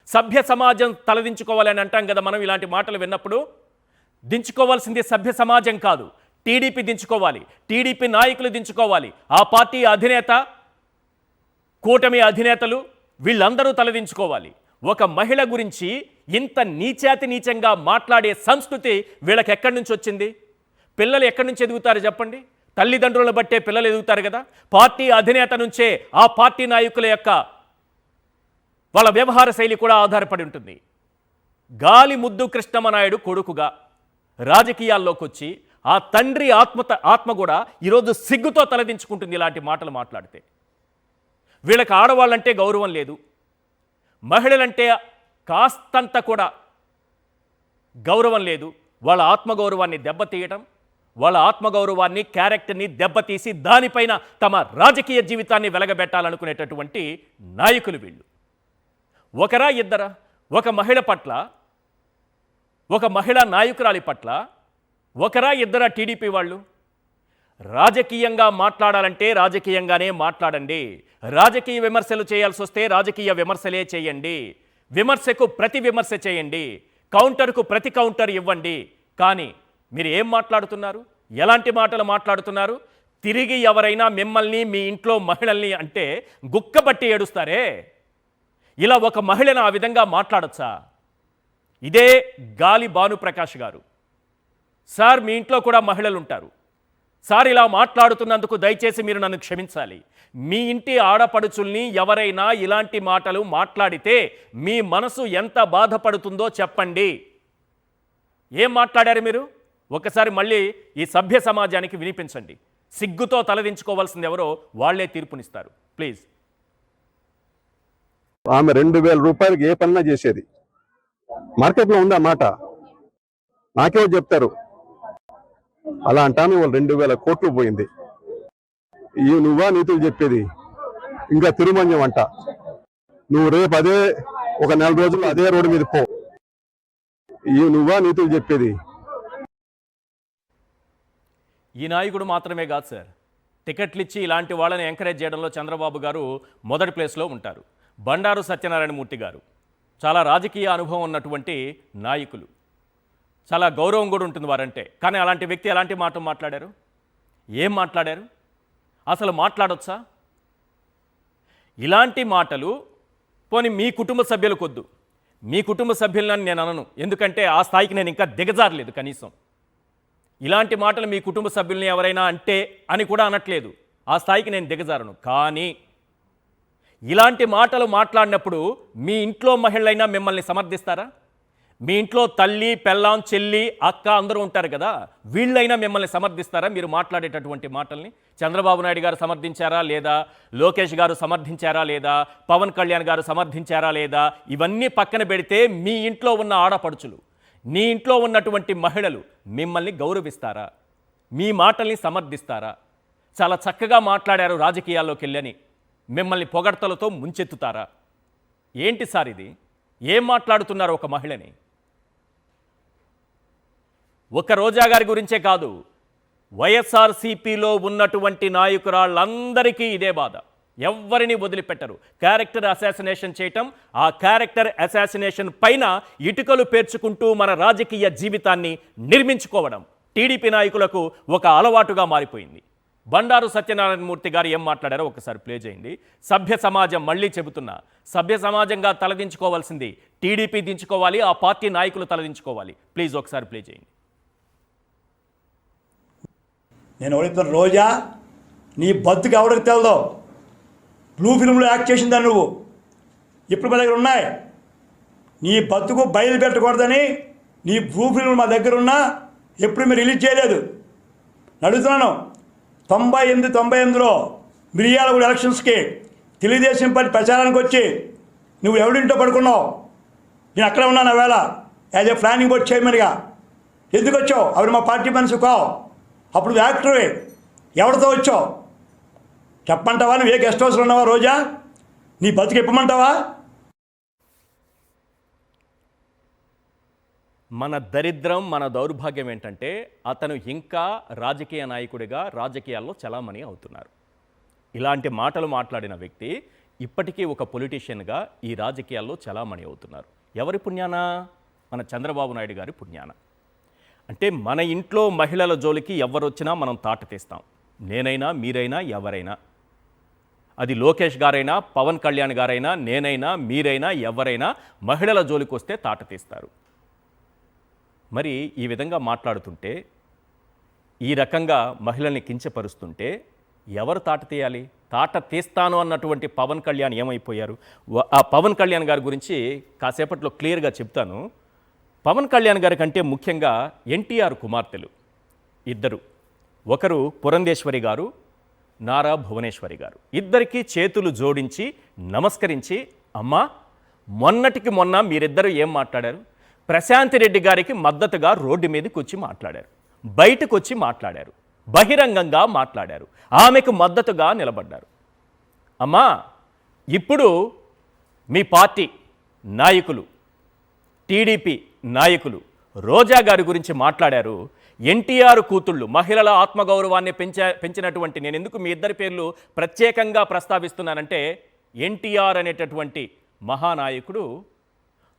సభ్య సమాజం తలదించుకోవాలని అంటాం కదా మనం. ఇలాంటి మాటలు విన్నప్పుడు దించుకోవాల్సింది సభ్య సమాజం కాదు, టీడీపీ దించుకోవాలి, టీడీపీ నాయకులు దించుకోవాలి, ఆ పార్టీ అధినేత, కూటమి అధినేతలు వీళ్ళందరూ తలదించుకోవాలి. ఒక మహిళ గురించి ఇంత నీచాతి నీచంగా మాట్లాడే సంస్కృతి వీళ్ళకి ఎక్కడి నుంచి వచ్చింది? పిల్లలు ఎక్కడి నుంచి ఎదుగుతారు చెప్పండి? తల్లిదండ్రులను బట్టే పిల్లలు ఎదుగుతారు కదా. పార్టీ అధినేత నుంచే ఆ పార్టీ నాయకుల యొక్క వాళ్ళ వ్యవహార శైలి కూడా ఆధారపడి ఉంటుంది. గాలి ముద్దు కృష్ణమనాయుడు కొడుకుగా రాజకీయాల్లోకి వచ్చి ఆ తండ్రి ఆత్మ కూడా ఈరోజు సిగ్గుతో తలదించుకుంటుంది ఇలాంటి మాటలు మాట్లాడితే. వీళ్ళకి ఆడవాళ్ళంటే గౌరవం లేదు, మహిళలంటే కాస్తంత కూడా గౌరవం లేదు. వాళ్ళ ఆత్మగౌరవాన్ని దెబ్బతీయడం, వాళ్ళ ఆత్మగౌరవాన్ని, క్యారెక్టర్ని దెబ్బతీసి దానిపైన తమ రాజకీయ జీవితాన్ని వెలగబెట్టాలనుకునేటటువంటి నాయకులు వీళ్ళు. ఒకరా ఇద్దరా? ఒక మహిళ పట్ల, ఒక మహిళా నాయకురాలి పట్ల ఒకరా ఇద్దరా టీడీపీ వాళ్ళు? రాజకీయంగా మాట్లాడాలంటే రాజకీయంగానే మాట్లాడండి. రాజకీయ విమర్శలు చేయాల్సి వస్తే రాజకీయ విమర్శలే చేయండి. విమర్శకు ప్రతి విమర్శ చేయండి, కౌంటర్కు ప్రతి కౌంటర్ ఇవ్వండి. కానీ మీరు ఏం మాట్లాడుతున్నారు? ఎలాంటి మాటలు మాట్లాడుతున్నారు? తిరిగి ఎవరైనా మిమ్మల్ని, మీ ఇంట్లో మహిళల్ని అంటే గుక్కబట్టి ఏడుస్తారే, ఇలా ఒక మహిళను ఆ విధంగా మాట్లాడచ్చా? ఇదే గాలి భానుప్రకాష్ గారు. సార్, మీ ఇంట్లో కూడా మహిళలు ఉంటారు సార్, ఇలా మాట్లాడుతున్నందుకు దయచేసి మీరు నన్ను క్షమించాలి. మీ ఇంటి ఆడపడుచుల్ని ఎవరైనా ఇలాంటి మాటలు మాట్లాడితే మీ మనసు ఎంత బాధపడుతుందో చెప్పండి. ఏం మాట్లాడారు మీరు? ఒకసారి మళ్ళీ ఈ సభ్య సమాజానికి వినిపించండి. సిగ్గుతో తలదించుకోవాల్సింది ఎవరో వాళ్లే తీర్పునిస్తారు. ప్లీజ్. ఆమె 2000 రూపాయలకి ఏ పన్నా చేసేది. మార్కెట్లో ఉందా మాట? నాకేమో చెప్తారు. అలా అంటాను. వాళ్ళు 2000 కోట్లు పోయింది. నువ్వా నీతులు చెప్పేది? ఇంకా తిరుమంజం అంట. నువ్వు రేపు అదే ఒక 4 రోజులు అదే రోడ్డు మీద పో. నువ్వా నీతులు చెప్పేది? ఈ నాయకుడు మాత్రమే కాదు సార్, టికెట్లు ఇచ్చి ఇలాంటి వాళ్ళని ఎంకరేజ్ చేయడంలో చంద్రబాబు గారు మొదటి ప్లేస్లో ఉంటారు. బండారు సత్యనారాయణ మూర్తి గారు చాలా రాజకీయ అనుభవం ఉన్నటువంటి నాయకులు, చాలా గౌరవం కూడా ఉంటుంది వారంటే. కానీ అలాంటి వ్యక్తి ఎలాంటి మాట మాట్లాడారు? ఏం మాట్లాడారు? అసలు మాట్లాడొచ్చా? ఇలాంటి మాటలు పోనీ మీ కుటుంబ సభ్యులకు వద్దు, మీ కుటుంబ సభ్యులని నేను అనను, ఎందుకంటే ఆ స్థాయికి నేను ఇంకా దిగజారలేదు. కనీసం ఇలాంటి మాటలు మీ కుటుంబ సభ్యుల్ని ఎవరైనా అంటే అని కూడా అనట్లేదు, ఆ స్థాయికి నేను దిగజారను. కానీ ఇలాంటి మాటలు మాట్లాడినప్పుడు మీ ఇంట్లో మహిళలైనా మిమ్మల్ని సమర్థిస్తారా? మీ ఇంట్లో తల్లి, పెళ్ళాం, చెల్లి, అక్క అందరూ ఉంటారు కదా, వీళ్ళైనా మిమ్మల్ని సమర్థిస్తారా? మీరు మాట్లాడేటటువంటి మాటల్ని చంద్రబాబు నాయుడు గారు సమర్థించారా లేదా? లోకేష్ గారు సమర్థించారా లేదా? పవన్ కళ్యాణ్ గారు సమర్థించారా లేదా? ఇవన్నీ పక్కన పెడితే మీ ఇంట్లో ఉన్న ఆడపడుచులు, మీ ఇంట్లో ఉన్నటువంటి మహిళలు మిమ్మల్ని గౌరవిస్తారా? మీ మాటల్ని సమర్థిస్తారా? చాలా చక్కగా మాట్లాడారు రాజకీయాల్లోకి వెళ్ళని మిమ్మల్ని పొగడ్తలతో ముంచెత్తుతారా? ఏంటి సార్ ఇది? ఏం మాట్లాడుతున్నారు ఒక మహిళని? ఒక రోజా గారి గురించే కాదు, వైఎస్ఆర్సీపీలో ఉన్నటువంటి నాయకురాళ్ళందరికీ ఇదే బాధ. ఎవ్వరిని వదిలిపెట్టరు. క్యారెక్టర్ అసాసినేషన్ చేయటం, ఆ క్యారెక్టర్ అసాసినేషన్ పైన ఇటుకలు పేర్చుకుంటూ మన రాజకీయ జీవితాన్ని నిర్మించుకోవడం టీడీపీ నాయకులకు ఒక అలవాటుగా మారిపోయింది. బండారు సత్యనారాయణ మూర్తి గారు ఏం మాట్లాడారో ఒకసారి ప్లే చేయండి. సభ్య సమాజం, మళ్ళీ చెబుతున్నా, సభ్య సమాజంగా తలదించుకోవాల్సింది టీడీపీ దించుకోవాలి, ఆ పార్టీ నాయకులు తలదించుకోవాలి. ప్లీజ్ ఒకసారి ప్లే చేయండి. నేను అడుగుతున్న రోజా, నీ బతుకు ఎవరికి తెలదో? బ్లూ ఫిల్మ్లో యాక్ట్ చేసిందా నువ్వు? ఇప్పుడు మా దగ్గర ఉన్నాయి. నీ బతుకు బయలు పెట్టకూడదని నీ బ్లూ ఫిల్మ్ మా దగ్గర ఉన్నా ఎప్పుడు మీరు రిలీజ్ చేయలేదు. అడుగుతున్నాను. 98లో మిర్యాలగూడ ఎలక్షన్స్కి తెలుగుదేశం పార్టీ ప్రచారానికి వచ్చి నువ్వు ఎవడింటో పడుకున్నావు. నేను అక్కడే ఉన్నాను వేళ యాజ్ ఏ ప్లానింగ్ బోర్డ్ చైర్మన్గా. ఎందుకు వచ్చావు? అవి మా పార్టీ మనిషి కావు. అప్పుడు యాక్టరే. ఎవరితో వచ్చావు చెప్పమంటావా? నువ్వు ఏ గెస్ట్ హౌస్లో ఉన్నావా? రోజా, నీ బతుకు ఇప్పమంటావా? మన దరిద్రం, మన దౌర్భాగ్యం ఏంటంటే అతను ఇంకా రాజకీయ నాయకుడిగా రాజకీయాల్లో చలామణి అవుతున్నారు. ఇలాంటి మాటలు మాట్లాడిన వ్యక్తి ఇప్పటికీ ఒక పొలిటీషియన్గా ఈ రాజకీయాల్లో చలామణి అవుతున్నారు. ఎవరి పుణ్యాన? మన చంద్రబాబు నాయుడు గారి పుణ్యాన. అంటే మన ఇంట్లో మహిళల జోలికి ఎవరొచ్చినా మనం తాట తీస్తాం. నేనైనా, మీరైనా, ఎవరైనా. అది లోకేష్ గారైనా, పవన్ కళ్యాణ్ గారైనా, నేనైనా, మీరైనా, ఎవరైనా మహిళల జోలికి వస్తే తాట తీస్తారు. మరి ఈ విధంగా మాట్లాడుతుంటే, ఈ రకంగా మహిళల్ని కించపరుస్తుంటే ఎవరు తాట తీయాలి? తాట తీస్తాను అన్నటువంటి పవన్ కళ్యాణ్ ఏమైపోయారు? ఆ పవన్ కళ్యాణ్ గారి గురించి కాసేపట్లో క్లియర్గా చెప్తాను. పవన్ కళ్యాణ్ గారి కంటే ముఖ్యంగా ఎన్టీఆర్ కుమార్తెలు ఇద్దరు. ఒకరు పురంధేశ్వరి గారు, నారా భువనేశ్వరి గారు. ఇద్దరికీ చేతులు జోడించి నమస్కరించి, అమ్మా మొన్నటికి మొన్న మీరిద్దరూ ఏం మాట్లాడారు? ప్రశాంత్ రెడ్డి గారికి మద్దతుగా రోడ్డు మీదకి వచ్చి మాట్లాడారు, బయటకు వచ్చి మాట్లాడారు, బహిరంగంగా మాట్లాడారు, ఆమెకు మద్దతుగా నిలబడ్డారు. అమ్మా ఇప్పుడు మీ పార్టీ నాయకులు, టీడీపీ నాయకులు రోజా గారి గురించి మాట్లాడారు. ఎన్టీఆర్ కూతుళ్ళు మహిళల ఆత్మగౌరవాన్ని పెంచినటువంటి, నేను ఎందుకు మీ ఇద్దరి పేర్లు ప్రత్యేకంగా ప్రస్తావిస్తున్నానంటే, ఎన్టీఆర్ అనేటటువంటి మహానాయకుడు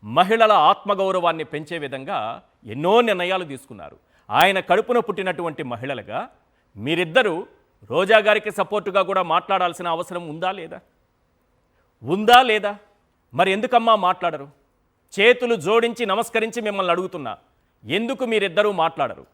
మహిళల ఆత్మగౌరవాన్ని పెంచే విధంగా ఎన్నో నిర్ణయాలు తీసుకున్నారు. ఆయన కడుపున పుట్టినటువంటి మహిళలుగా మీరిద్దరూ రోజా గారికి సపోర్టుగా కూడా మాట్లాడాల్సిన అవసరం ఉందా లేదా? ఉందా లేదా? మరి ఎందుకమ్మా మాట్లాడరు? చేతులు జోడించి నమస్కరించి మిమ్మల్ని అడుగుతున్నా, ఎందుకు మీరిద్దరూ మాట్లాడరు?